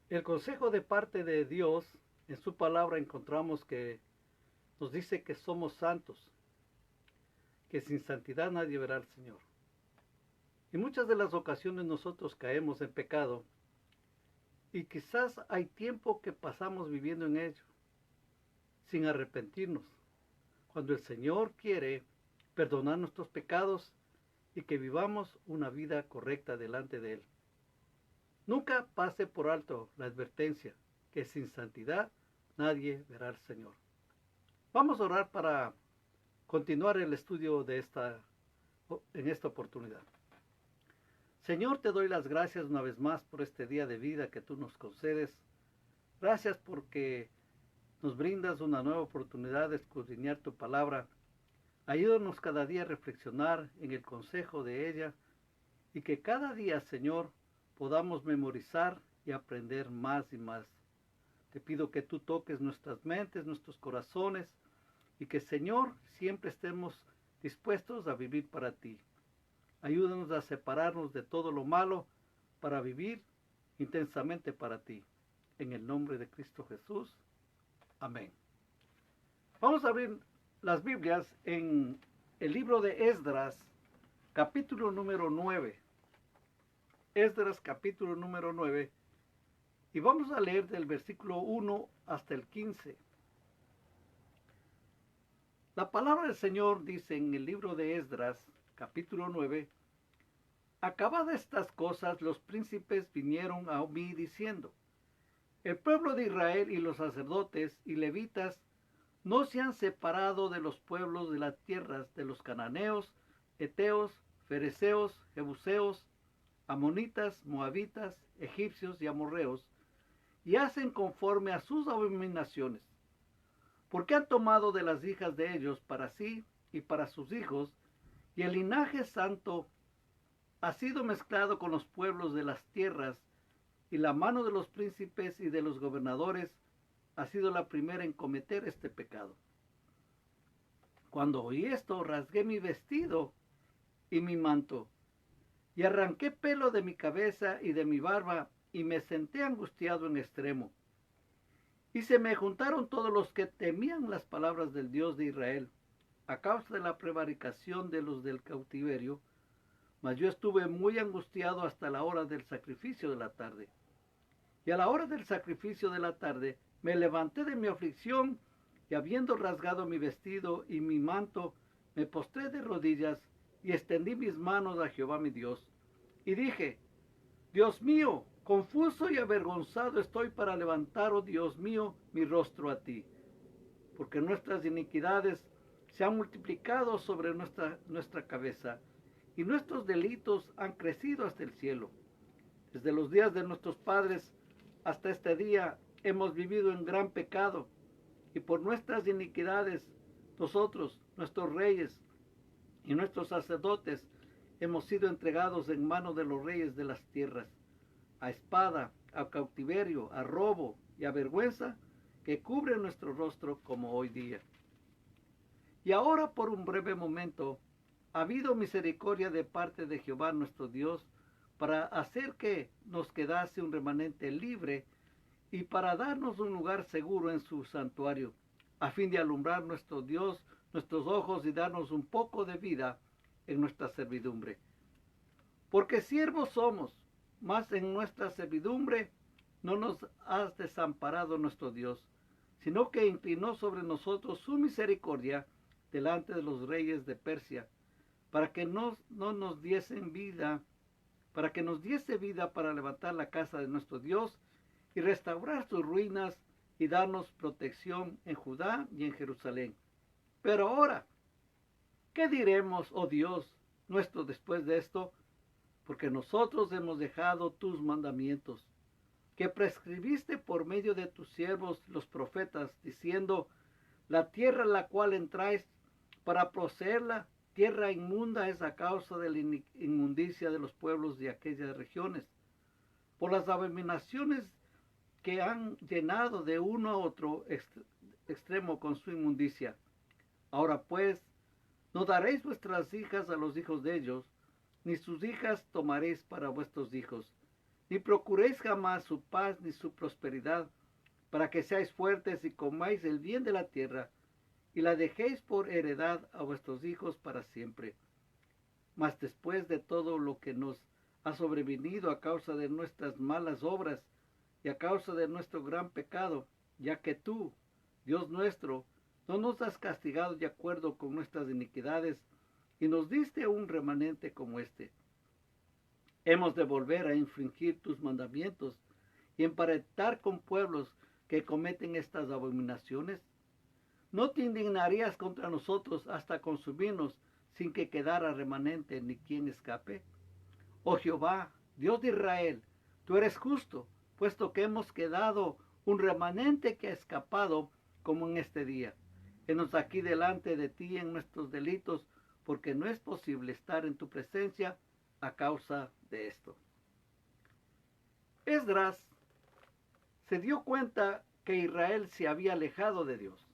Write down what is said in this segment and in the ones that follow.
El consejo de parte de Dios, en su palabra encontramos que nos dice que somos santos, que sin santidad nadie verá al Señor. Y muchas de las ocasiones nosotros caemos en pecado y quizás hay tiempo que pasamos viviendo en ello, sin arrepentirnos, cuando el Señor quiere perdonar nuestros pecados y que vivamos una vida correcta delante de Él. Nunca pase por alto la advertencia que sin santidad nadie verá al Señor. Vamos a orar para continuar el estudio en esta oportunidad. Señor, te doy las gracias una vez más por este día de vida que tú nos concedes. Gracias porque nos brindas una nueva oportunidad de escudriñar tu palabra. Ayúdanos cada día a reflexionar en el consejo de ella y que cada día, Señor, podamos memorizar y aprender más y más. Te pido que tú toques nuestras mentes, nuestros corazones y que, Señor, siempre estemos dispuestos a vivir para ti. Ayúdanos a separarnos de todo lo malo para vivir intensamente para ti. En el nombre de Cristo Jesús. Amén. Vamos a abrir las Biblias en el libro de Esdras, capítulo número 9. Esdras, capítulo número 9. Y vamos a leer del versículo 1 hasta el 15. La palabra del Señor dice en el libro de Esdras, capítulo 9, acabadas estas cosas, los príncipes vinieron a mí diciendo, el pueblo de Israel y los sacerdotes y levitas no se han separado de los pueblos de las tierras de los cananeos, heteos, fereceos, jebuseos, amonitas, moabitas, egipcios y amorreos, y hacen conforme a sus abominaciones, porque han tomado de las hijas de ellos para sí y para sus hijos, y el linaje santo ha sido mezclado con los pueblos de las tierras, y la mano de los príncipes y de los gobernadores ha sido la primera en cometer este pecado. Cuando oí esto, rasgué mi vestido y mi manto, y arranqué pelo de mi cabeza y de mi barba, y me senté angustiado en extremo. Y se me juntaron todos los que temían las palabras del Dios de Israel, a causa de la prevaricación de los del cautiverio, mas yo estuve muy angustiado hasta la hora del sacrificio de la tarde. Y a la hora del sacrificio de la tarde me levanté de mi aflicción y habiendo rasgado mi vestido y mi manto, me postré de rodillas y extendí mis manos a Jehová mi Dios. Y dije, Dios mío, confuso y avergonzado estoy para levantar, oh Dios mío, mi rostro a ti, porque nuestras iniquidades se han multiplicado sobre nuestra cabeza, y nuestros delitos han crecido hasta el cielo. Desde los días de nuestros padres hasta este día hemos vivido en gran pecado, y por nuestras iniquidades nosotros, nuestros reyes y nuestros sacerdotes, hemos sido entregados en manos de los reyes de las tierras, a espada, a cautiverio, a robo y a vergüenza que cubre nuestro rostro como hoy día. Y ahora por un breve momento ha habido misericordia de parte de Jehová nuestro Dios para hacer que nos quedase un remanente libre y para darnos un lugar seguro en su santuario, a fin de alumbrar nuestro Dios, nuestros ojos y darnos un poco de vida en nuestra servidumbre. Porque siervos somos, mas en nuestra servidumbre no nos has desamparado nuestro Dios, sino que inclinó sobre nosotros su misericordia delante de los reyes de Persia, para que no nos diesen vida, para que nos diese vida para levantar la casa de nuestro Dios y restaurar sus ruinas y darnos protección en Judá y en Jerusalén. Pero ahora, ¿qué diremos, oh Dios nuestro, después de esto? Porque nosotros hemos dejado tus mandamientos, que prescribiste por medio de tus siervos los profetas, diciendo, la tierra en la cual entráis para poseerla, tierra inmunda es a causa de la inmundicia de los pueblos de aquellas regiones, por las abominaciones que han llenado de uno a otro extremo con su inmundicia. Ahora pues, no daréis vuestras hijas a los hijos de ellos, ni sus hijas tomaréis para vuestros hijos, ni procuréis jamás su paz ni su prosperidad, para que seáis fuertes y comáis el bien de la tierra, y la dejéis por heredad a vuestros hijos para siempre. Mas después de todo lo que nos ha sobrevenido a causa de nuestras malas obras y a causa de nuestro gran pecado, ya que tú, Dios nuestro, no nos has castigado de acuerdo con nuestras iniquidades, y nos diste un remanente como este. Hemos de volver a infringir tus mandamientos y emparentar con pueblos que cometen estas abominaciones. ¿No te indignarías contra nosotros hasta consumirnos sin que quedara remanente ni quien escape? Oh Jehová, Dios de Israel, tú eres justo, puesto que hemos quedado un remanente que ha escapado como en este día. Henos aquí delante de ti en nuestros delitos, porque no es posible estar en tu presencia a causa de esto. Esdras se dio cuenta que Israel se había alejado de Dios.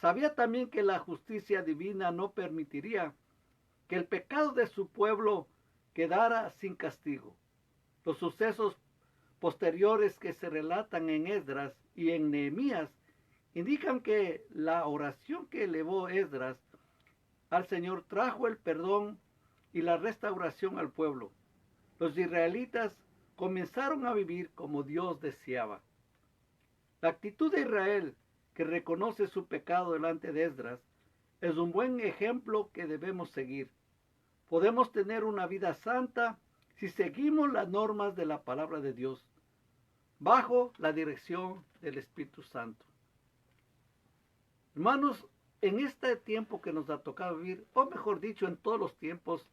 Sabía también que la justicia divina no permitiría que el pecado de su pueblo quedara sin castigo. Los sucesos posteriores que se relatan en Esdras y en Nehemías indican que la oración que elevó Esdras al Señor trajo el perdón y la restauración al pueblo. Los israelitas comenzaron a vivir como Dios deseaba. La actitud de Israel, que reconoce su pecado delante de Esdras, es un buen ejemplo que debemos seguir. Podemos tener una vida santa si seguimos las normas de la palabra de Dios, bajo la dirección del Espíritu Santo. Hermanos, en este tiempo que nos ha tocado vivir, o mejor dicho, en todos los tiempos,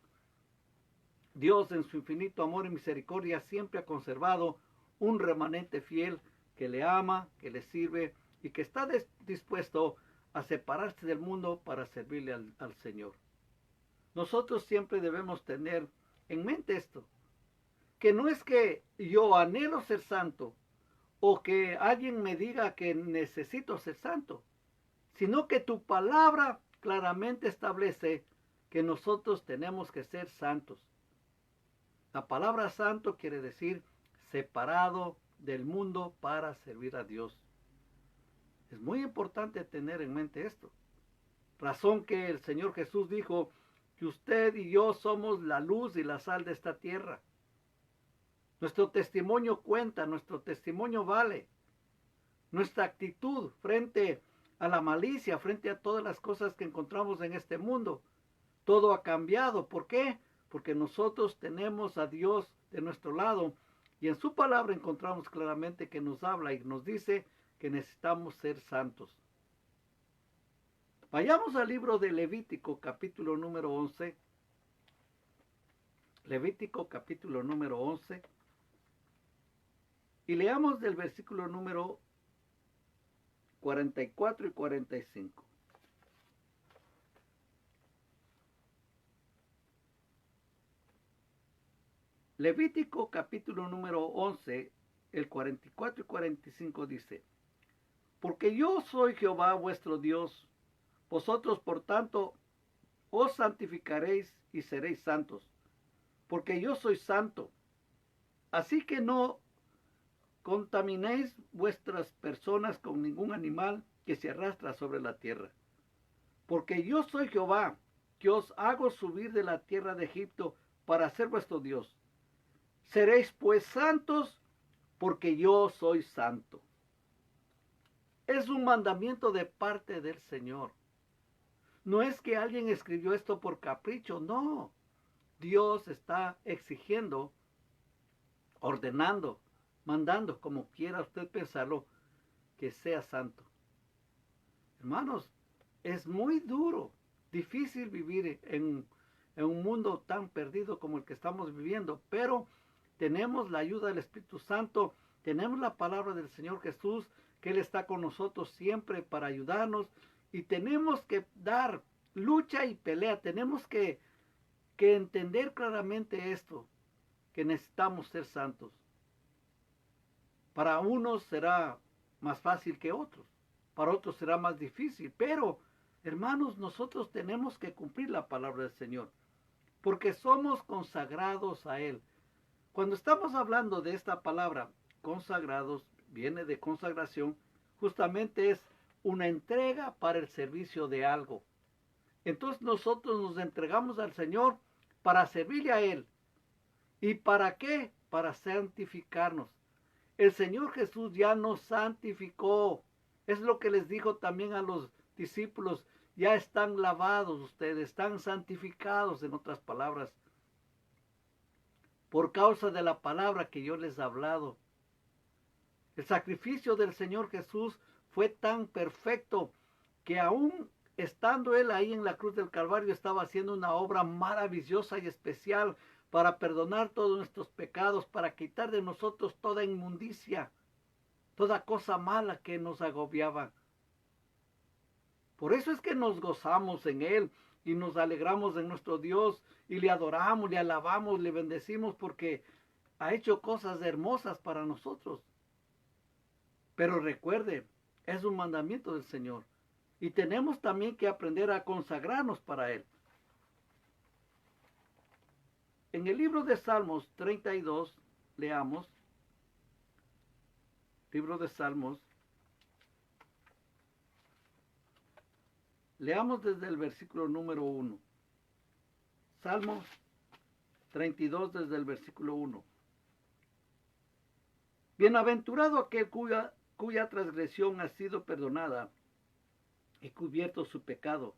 Dios en su infinito amor y misericordia siempre ha conservado un remanente fiel que le ama, que le sirve y que está dispuesto a separarse del mundo para servirle al Señor. Nosotros siempre debemos tener en mente esto, que no es que yo anhelo ser santo o que alguien me diga que necesito ser santo, sino que tu palabra claramente establece que nosotros tenemos que ser santos. La palabra santo quiere decir separado del mundo para servir a Dios. Es muy importante tener en mente esto. Razón que el Señor Jesús dijo que usted y yo somos la luz y la sal de esta tierra. Nuestro testimonio cuenta, nuestro testimonio vale. Nuestra actitud frente a la malicia, frente a todas las cosas que encontramos en este mundo, todo ha cambiado. ¿Por qué? Porque nosotros tenemos a Dios de nuestro lado y en su palabra encontramos claramente que nos habla y nos dice que necesitamos ser santos. Vayamos al libro de Levítico, capítulo número 11. Levítico, capítulo número 11. Y leamos del versículo número 44 y 45. Levítico capítulo número 11, el 44 y 45 dice: Porque yo soy Jehová vuestro Dios, vosotros por tanto os santificaréis y seréis santos, porque yo soy santo. Así que no contaminéis vuestras personas con ningún animal que se arrastra sobre la tierra. Porque yo soy Jehová, que os hago subir de la tierra de Egipto para ser vuestro Dios. Seréis pues santos, porque yo soy santo. Es un mandamiento de parte del Señor. No es que alguien escribió esto por capricho, no. Dios está exigiendo, ordenando, mandando, como quiera usted pensarlo, que sea santo. Hermanos, es muy duro, difícil vivir en un mundo tan perdido como el que estamos viviendo, pero tenemos la ayuda del Espíritu Santo, tenemos la palabra del Señor Jesús, que Él está con nosotros siempre para ayudarnos, y tenemos que dar lucha y pelea, tenemos que entender claramente esto, que necesitamos ser santos. Para unos será más fácil que otros, para otros será más difícil, pero hermanos, nosotros tenemos que cumplir la palabra del Señor, porque somos consagrados a Él. Cuando estamos hablando de esta palabra, consagrados, viene de consagración, justamente es una entrega para el servicio de algo. Entonces nosotros nos entregamos al Señor para servirle a Él. ¿Y para qué? Para santificarnos. El Señor Jesús ya nos santificó. Es lo que les dijo también a los discípulos. Ya están lavados ustedes, están santificados, en otras palabras, por causa de la palabra que yo les he hablado. El sacrificio del Señor Jesús fue tan perfecto que aún estando Él ahí en la cruz del Calvario estaba haciendo una obra maravillosa y especial para perdonar todos nuestros pecados, para quitar de nosotros toda inmundicia, toda cosa mala que nos agobiaba. Por eso es que nos gozamos en Él y nos alegramos en nuestro Dios y le adoramos, le alabamos, le bendecimos porque ha hecho cosas hermosas para nosotros. Pero recuerde, es un mandamiento del Señor y tenemos también que aprender a consagrarnos para Él. En el libro de Salmos 32, leamos, libro de Salmos, leamos desde el versículo número 1. Salmos 32 desde el versículo 1. Bienaventurado aquel cuya transgresión ha sido perdonada y cubierto su pecado.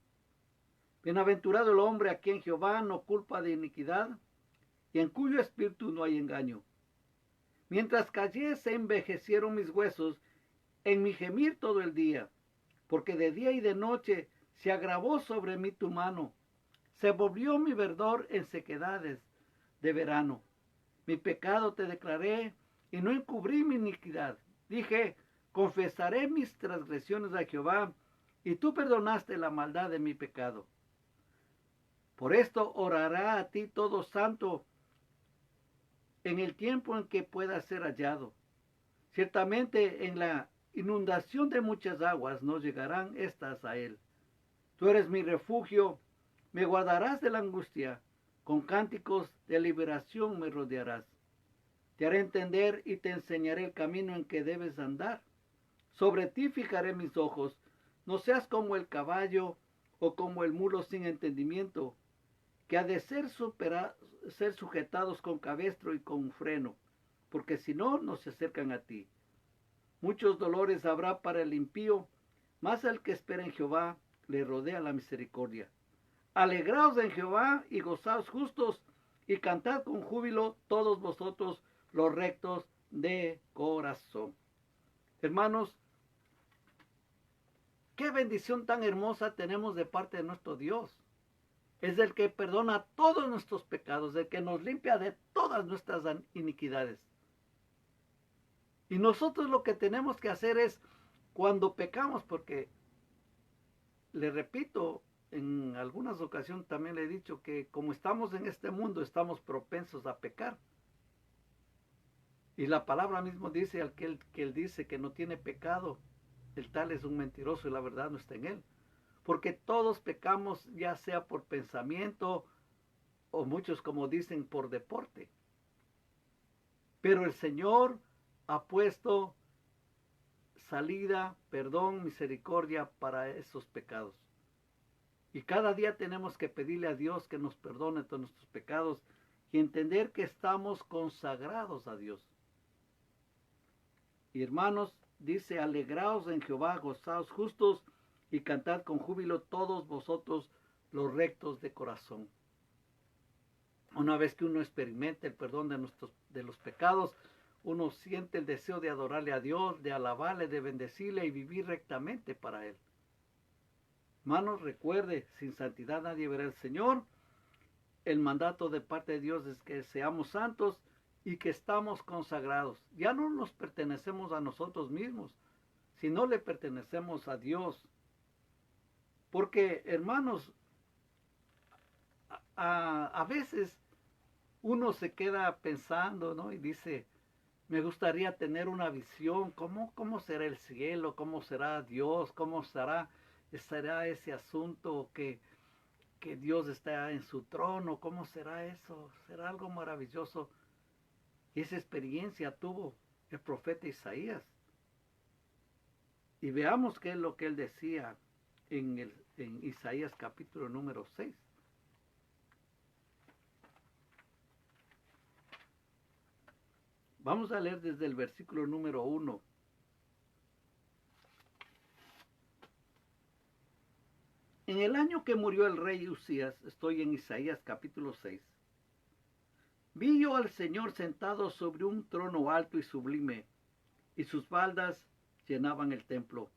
Bienaventurado el hombre a quien Jehová no culpa de iniquidad y en cuyo espíritu no hay engaño. Mientras callé se envejecieron mis huesos en mi gemir todo el día, porque de día y de noche se agravó sobre mí tu mano. Se volvió mi verdor en sequedades de verano. Mi pecado te declaré y no encubrí mi iniquidad. Dije, confesaré mis transgresiones a Jehová, y tú perdonaste la maldad de mi pecado. Por esto orará a ti todo santo en el tiempo en que pueda ser hallado. Ciertamente en la inundación de muchas aguas no llegarán estas a él. Tú eres mi refugio, me guardarás de la angustia, con cánticos de liberación me rodearás. Te haré entender y te enseñaré el camino en que debes andar. Sobre ti fijaré mis ojos, no seas como el caballo o como el mulo sin entendimiento, que ha de ser sujetados con cabestro y con freno, porque si no, no se acercan a ti. Muchos dolores habrá para el impío, mas al que espera en Jehová le rodea la misericordia. Alegraos en Jehová y gozaos justos, y cantad con júbilo todos vosotros los rectos de corazón. Hermanos, qué bendición tan hermosa tenemos de parte de nuestro Dios. Es el que perdona todos nuestros pecados, el que nos limpia de todas nuestras iniquidades. Y nosotros lo que tenemos que hacer es, cuando pecamos, porque, le repito, en algunas ocasiones también le he dicho que como estamos en este mundo, estamos propensos a pecar. Y la palabra mismo dice, aquel que él dice que no tiene pecado, el tal es un mentiroso y la verdad no está en él. Porque todos pecamos, ya sea por pensamiento o muchos como dicen por deporte. Pero el Señor ha puesto salida, perdón, misericordia para esos pecados. Y cada día tenemos que pedirle a Dios que nos perdone todos nuestros pecados y entender que estamos consagrados a Dios. Y hermanos, dice, alegraos en Jehová, gozaos justos, y cantad con júbilo todos vosotros los rectos de corazón. Una vez que uno experimenta el perdón de los pecados, uno siente el deseo de adorarle a Dios, de alabarle, de bendecirle y vivir rectamente para Él. Hermanos, recuerde, sin santidad nadie verá al Señor. El mandato de parte de Dios es que seamos santos y que estamos consagrados. Ya no nos pertenecemos a nosotros mismos, sino le pertenecemos a Dios. Porque, hermanos, a veces uno se queda pensando, ¿no? Y dice, me gustaría tener una visión, ¿cómo será el cielo? ¿Cómo será Dios? ¿Cómo será ese asunto que Dios está en su trono? ¿Cómo será eso? ¿Será algo maravilloso? Esa experiencia tuvo el profeta Isaías. Y veamos qué es lo que él decía en Isaías capítulo número 6. Vamos a leer desde el versículo número 1. En el año que murió el rey Usías, estoy en Isaías capítulo 6, vi yo al Señor sentado sobre un trono alto y sublime, y sus faldas llenaban el templo.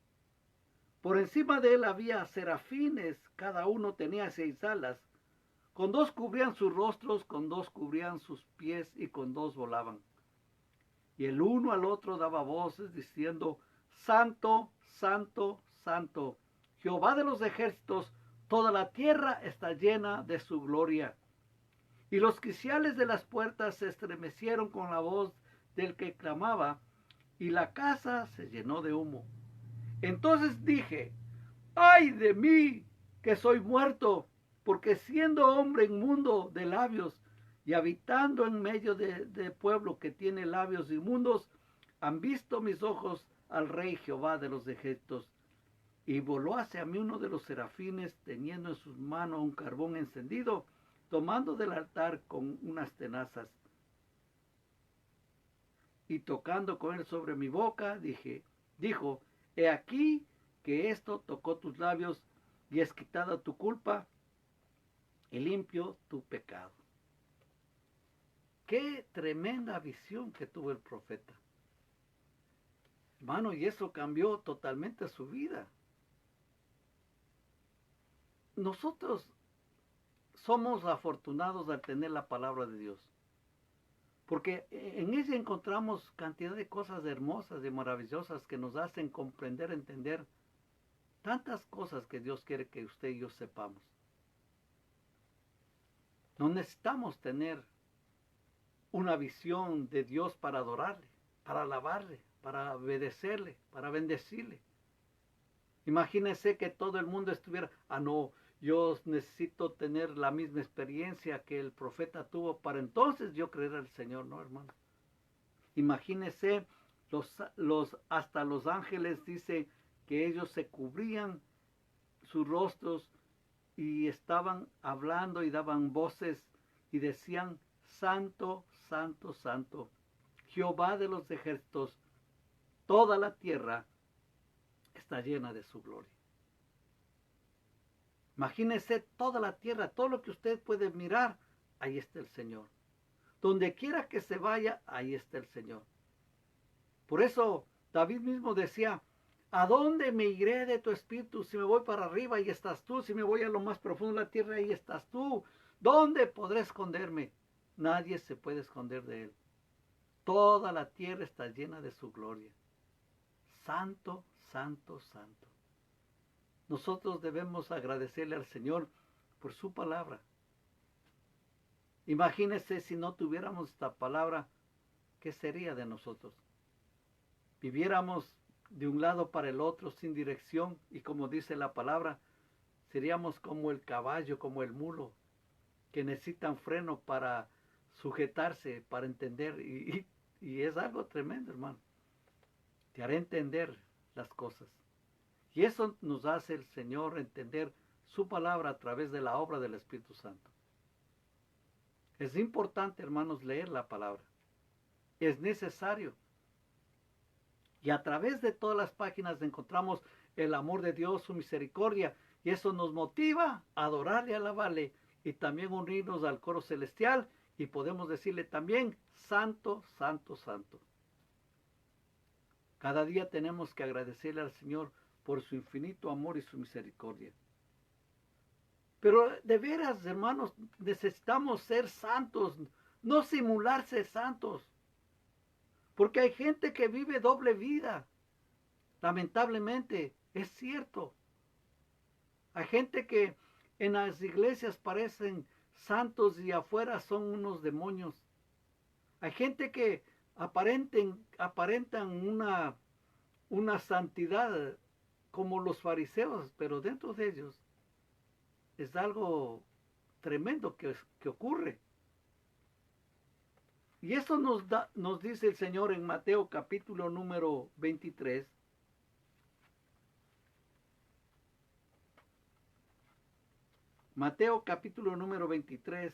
Por encima de él había serafines, cada uno tenía 6 alas. Con 2 cubrían sus rostros, con 2 cubrían sus pies y con 2 volaban. Y el uno al otro daba voces diciendo, Santo, Santo, Santo, Jehová de los ejércitos, toda la tierra está llena de su gloria. Y los quiciales de las puertas se estremecieron con la voz del que clamaba, y la casa se llenó de humo. Entonces dije, ¡ay de mí, que soy muerto! Porque siendo hombre inmundo de labios y habitando en medio de pueblo que tiene labios inmundos, han visto mis ojos al Rey Jehová de los ejércitos. Y voló hacia mí uno de los serafines, teniendo en sus manos un carbón encendido, tomando del altar con unas tenazas. Y tocando con él sobre mi boca, dijo, he aquí que esto tocó tus labios, y es quitada tu culpa, y limpio tu pecado. Qué tremenda visión que tuvo el profeta. Hermano, y eso cambió totalmente su vida. Nosotros somos afortunados al tener la palabra de Dios, porque en ella encontramos cantidad de cosas hermosas y maravillosas que nos hacen comprender, entender tantas cosas que Dios quiere que usted y yo sepamos. No necesitamos tener una visión de Dios para adorarle, para alabarle, para obedecerle, para bendecirle. Imagínense que todo el mundo estuviera, no, yo necesito tener la misma experiencia que el profeta tuvo para entonces yo creer al Señor, no, hermano. Imagínense, hasta los ángeles dice que ellos se cubrían sus rostros y estaban hablando y daban voces y decían, Santo, Santo, Santo, Jehová de los ejércitos, toda la tierra está llena de su gloria. Imagínese toda la tierra, todo lo que usted puede mirar, ahí está el Señor. Donde quiera que se vaya, ahí está el Señor. Por eso David mismo decía, ¿a dónde me iré de tu espíritu? Si me voy para arriba, ahí estás tú. Si me voy a lo más profundo de la tierra, ahí estás tú. ¿Dónde podré esconderme? Nadie se puede esconder de él. Toda la tierra está llena de su gloria. Santo, santo, santo. Nosotros debemos agradecerle al Señor por su palabra. Imagínese si no tuviéramos esta palabra, ¿qué sería de nosotros? Viviéramos de un lado para el otro sin dirección y como dice la palabra, seríamos como el caballo, como el mulo, que necesitan freno para sujetarse, para entender. Y es algo tremendo, hermano. Te haré entender las cosas. Y eso nos hace el Señor entender su palabra a través de la obra del Espíritu Santo. Es importante, hermanos, leer la palabra. Es necesario. Y a través de todas las páginas encontramos el amor de Dios, su misericordia. Y eso nos motiva a adorarle, a alabarle y también unirnos al coro celestial. Y podemos decirle también, Santo, Santo, Santo. Cada día tenemos que agradecerle al Señor por su infinito amor y su misericordia. Pero de veras, hermanos, necesitamos ser santos, no simular ser santos. Porque hay gente que vive doble vida. Lamentablemente, es cierto. Hay gente que en las iglesias parecen santos y afuera son unos demonios. Hay gente que aparentan una santidad como los fariseos, pero dentro de ellos es algo tremendo que ocurre. Y eso nos dice el Señor en Mateo capítulo número 23. Mateo capítulo número 23.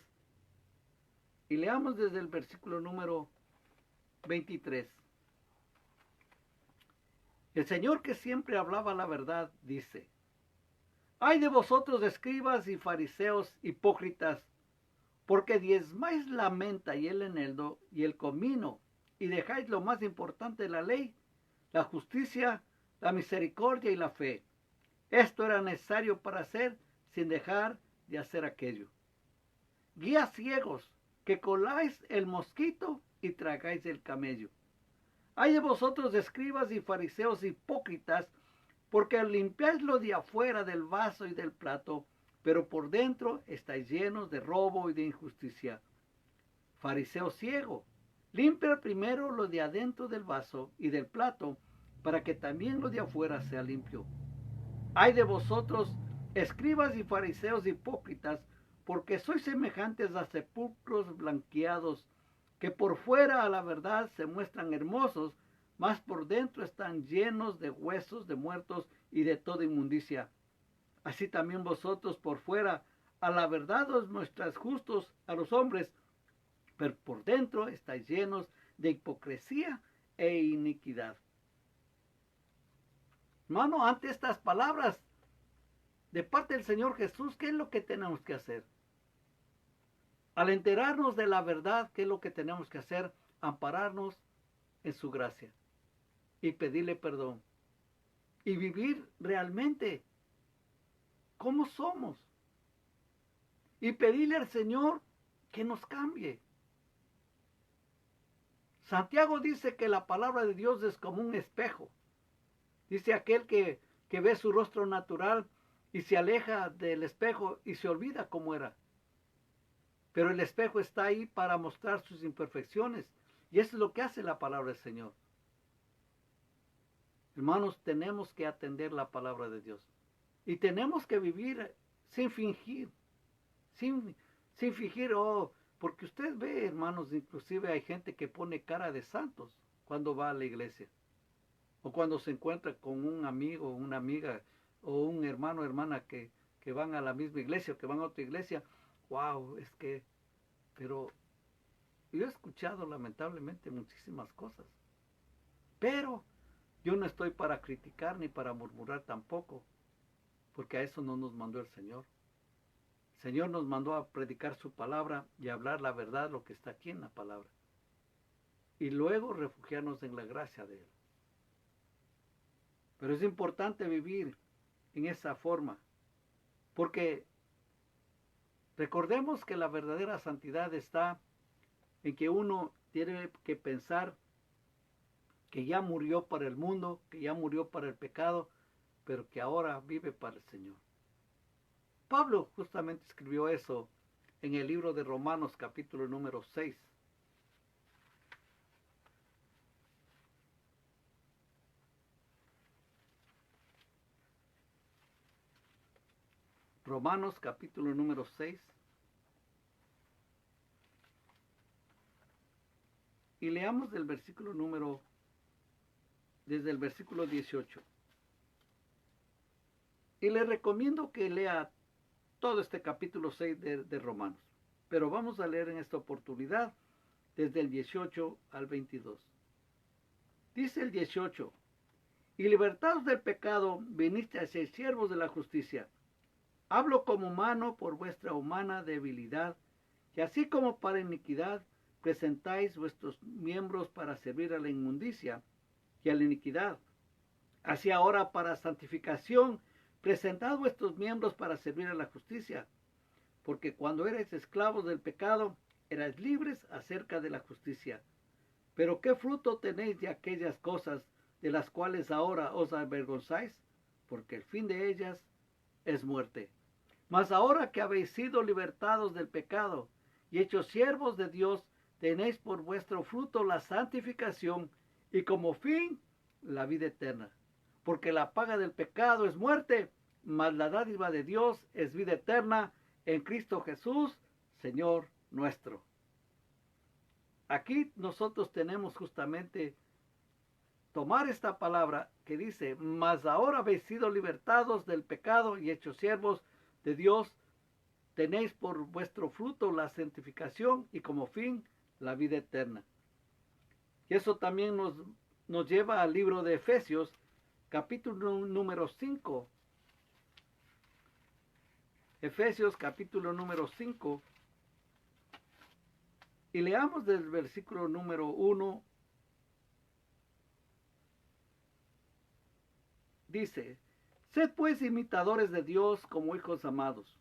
Y leamos desde el versículo número 23. El Señor, que siempre hablaba la verdad, dice: Ay de vosotros, escribas y fariseos hipócritas, porque diezmáis la menta y el eneldo y el comino, y dejáis lo más importante de la ley, la justicia, la misericordia y la fe. Esto era necesario para hacer, sin dejar de hacer aquello. Guías ciegos, que coláis el mosquito y tragáis el camello. Ay de vosotros, escribas y fariseos hipócritas, porque limpiáis lo de afuera del vaso y del plato, pero por dentro estáis llenos de robo y de injusticia. Fariseo ciego, limpia primero lo de adentro del vaso y del plato, para que también lo de afuera sea limpio. Ay de vosotros, escribas y fariseos hipócritas, porque sois semejantes a sepulcros blanqueados, que por fuera a la verdad se muestran hermosos, mas por dentro están llenos de huesos de muertos y de toda inmundicia. Así también vosotros por fuera a la verdad os muestráis justos a los hombres, pero por dentro estáis llenos de hipocresía e iniquidad. Hermano, ante estas palabras de parte del Señor Jesús, ¿qué es lo que tenemos que hacer? Al enterarnos de la verdad, ¿qué es lo que tenemos que hacer? Ampararnos en su gracia y pedirle perdón y vivir realmente como somos y pedirle al Señor que nos cambie. Santiago dice que la palabra de Dios es como un espejo. Dice aquel que ve su rostro natural y se aleja del espejo y se olvida cómo era. Pero el espejo está ahí para mostrar sus imperfecciones. Y eso es lo que hace la palabra del Señor. Hermanos, tenemos que atender la palabra de Dios. Y tenemos que vivir sin fingir. Sin fingir, porque usted ve, hermanos, inclusive hay gente que pone cara de santos cuando va a la iglesia. O cuando se encuentra con un amigo, una amiga, o un hermano o hermana que van a la misma iglesia o que van a otra iglesia. Wow, pero yo he escuchado lamentablemente muchísimas cosas. Pero yo no estoy para criticar ni para murmurar tampoco, porque a eso no nos mandó el Señor. El Señor nos mandó a predicar su palabra y a hablar la verdad, lo que está aquí en la palabra. Y luego refugiarnos en la gracia de Él. Pero es importante vivir en esa forma, porque recordemos que la verdadera santidad está en que uno tiene que pensar que ya murió para el mundo, que ya murió para el pecado, pero que ahora vive para el Señor. Pablo justamente escribió eso en el libro de Romanos capítulo número 6. Romanos capítulo número 6. Y leamos del versículo desde el versículo 18. Y le recomiendo que lea todo este capítulo 6 de Romanos. Pero vamos a leer en esta oportunidad desde el 18 al 22. Dice el 18: Y libertados del pecado, viniste a ser siervos de la justicia. Hablo como humano por vuestra humana debilidad, que así como para iniquidad presentáis vuestros miembros para servir a la inmundicia y a la iniquidad. Así ahora para santificación, presentad vuestros miembros para servir a la justicia. Porque cuando erais esclavos del pecado, erais libres acerca de la justicia. Pero ¿qué fruto tenéis de aquellas cosas de las cuales ahora os avergonzáis? Porque el fin de ellas es muerte. Mas ahora que habéis sido libertados del pecado y hechos siervos de Dios, tenéis por vuestro fruto la santificación y como fin la vida eterna. Porque la paga del pecado es muerte, mas la dádiva de Dios es vida eterna en Cristo Jesús, Señor nuestro. Aquí nosotros tenemos justamente tomar esta palabra que dice, mas ahora habéis sido libertados del pecado y hechos siervos de Dios, tenéis por vuestro fruto la santificación y como fin la vida eterna. Y eso también nos lleva al libro de Efesios, capítulo número 5. Efesios capítulo número 5. Y leamos del versículo número 1. Dice, sed pues imitadores de Dios como hijos amados,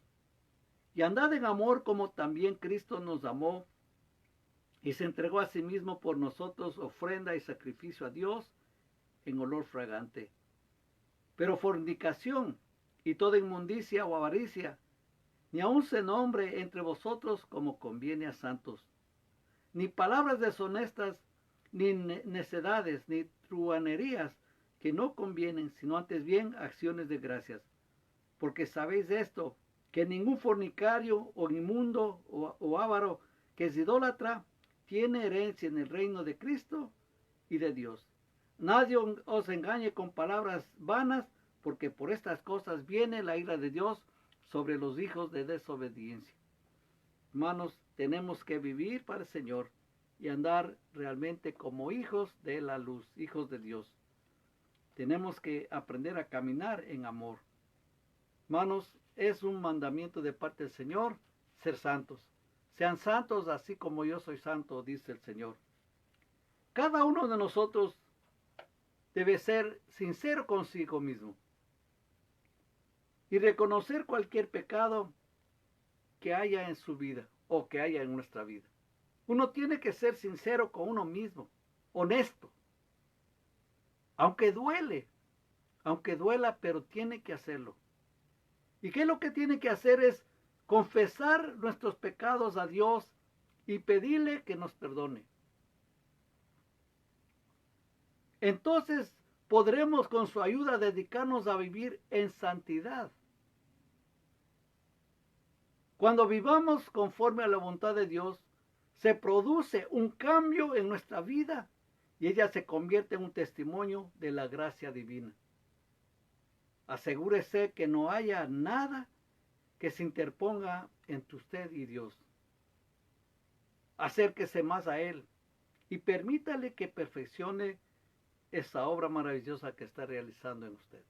y andad en amor como también Cristo nos amó y se entregó a sí mismo por nosotros, ofrenda y sacrificio a Dios en olor fragante. Pero fornicación y toda inmundicia o avaricia, ni aun se nombre entre vosotros como conviene a santos, ni palabras deshonestas, ni necedades, ni truhanerías que no convienen, sino antes bien acciones de gracias. Porque sabéis esto, que ningún fornicario o inmundo o avaro que es idólatra tiene herencia en el reino de Cristo y de Dios. Nadie os engañe con palabras vanas, porque por estas cosas viene la ira de Dios sobre los hijos de desobediencia. Hermanos, tenemos que vivir para el Señor y andar realmente como hijos de la luz, hijos de Dios. Tenemos que aprender a caminar en amor. Hermanos, es un mandamiento de parte del Señor ser santos. Sean santos así como yo soy santo, dice el Señor. Cada uno de nosotros debe ser sincero consigo mismo y reconocer cualquier pecado que haya en su vida o que haya en nuestra vida. Uno tiene que ser sincero con uno mismo, honesto. Aunque duela, pero tiene que hacerlo. ¿Y qué es lo que tiene que hacer? Es confesar nuestros pecados a Dios y pedirle que nos perdone. Entonces podremos con su ayuda dedicarnos a vivir en santidad. Cuando vivamos conforme a la voluntad de Dios, se produce un cambio en nuestra vida y ella se convierte en un testimonio de la gracia divina. Asegúrese que no haya nada que se interponga entre usted y Dios. Acérquese más a Él y permítale que perfeccione esa obra maravillosa que está realizando en usted.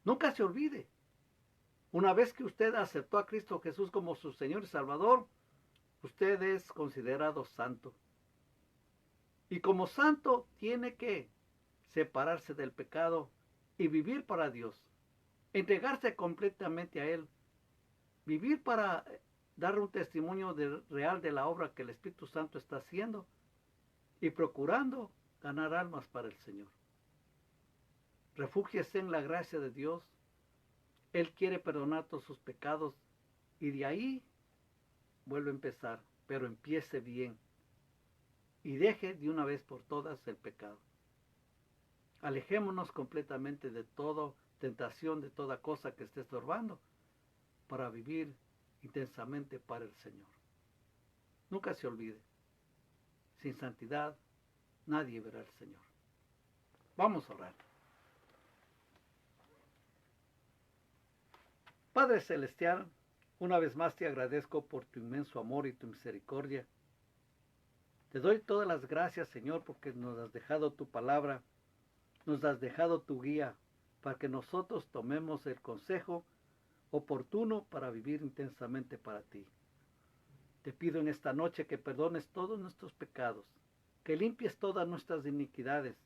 Nunca se olvide, una vez que usted aceptó a Cristo Jesús como su Señor y Salvador, usted es considerado santo. Y como santo tiene que separarse del pecado y vivir para Dios, entregarse completamente a Él, vivir para dar un testimonio real de la obra que el Espíritu Santo está haciendo y procurando ganar almas para el Señor. Refúgiese en la gracia de Dios. Él quiere perdonar todos sus pecados y de ahí vuelve a empezar, pero empiece bien y deje de una vez por todas el pecado. Alejémonos completamente de toda tentación, de toda cosa que esté estorbando para vivir intensamente para el Señor. Nunca se olvide, sin santidad nadie verá al Señor. Vamos a orar. Padre Celestial, una vez más te agradezco por tu inmenso amor y tu misericordia. Te doy todas las gracias, Señor, porque nos has dejado tu palabra, nos has dejado tu guía, para que nosotros tomemos el consejo oportuno para vivir intensamente para ti. Te pido en esta noche que perdones todos nuestros pecados, que limpies todas nuestras iniquidades.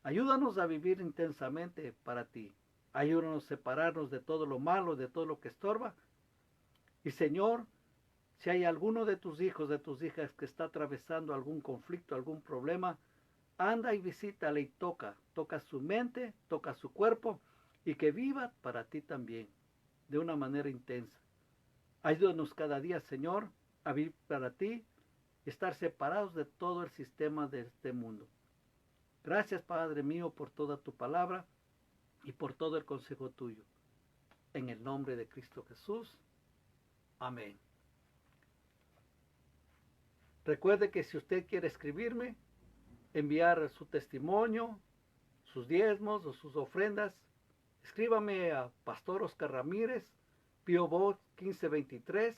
Ayúdanos a vivir intensamente para ti. Ayúdanos a separarnos de todo lo malo, de todo lo que estorba. Y Señor, si hay alguno de tus hijos, de tus hijas que está atravesando algún conflicto, algún problema, anda y visítale y toca su mente, toca su cuerpo y que viva para ti también, de una manera intensa. Ayúdanos cada día, Señor, a vivir para ti y estar separados de todo el sistema de este mundo. Gracias, Padre mío, por toda tu palabra y por todo el consejo tuyo. En el nombre de Cristo Jesús. Amén. Recuerde que si usted quiere escribirme, enviar su testimonio, sus diezmos o sus ofrendas, escríbame a Pastor Oscar Ramírez, P.O. Box 1523,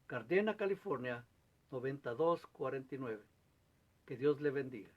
Gardena, California 9249. Que Dios le bendiga.